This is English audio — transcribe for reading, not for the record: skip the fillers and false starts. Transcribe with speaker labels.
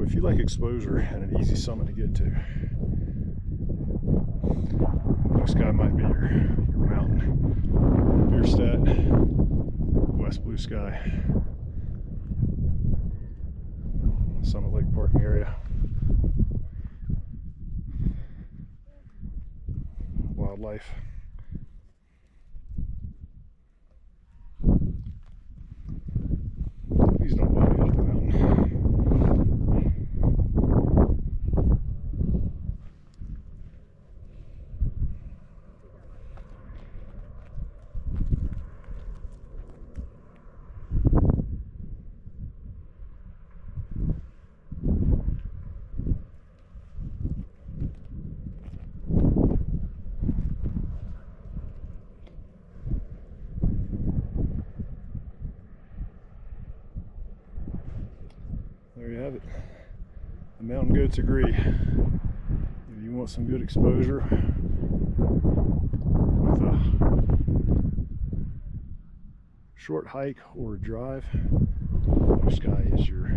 Speaker 1: if you like exposure and an easy summit to get to, Blue Sky might be your mountain. Bierstadt, West Blue Sky, Summit Lake parking area. Wildlife. Please don't blow me off the mountain. There you have it. The mountain goats agree. If you want some good exposure with a short hike or a drive, Blue Sky is your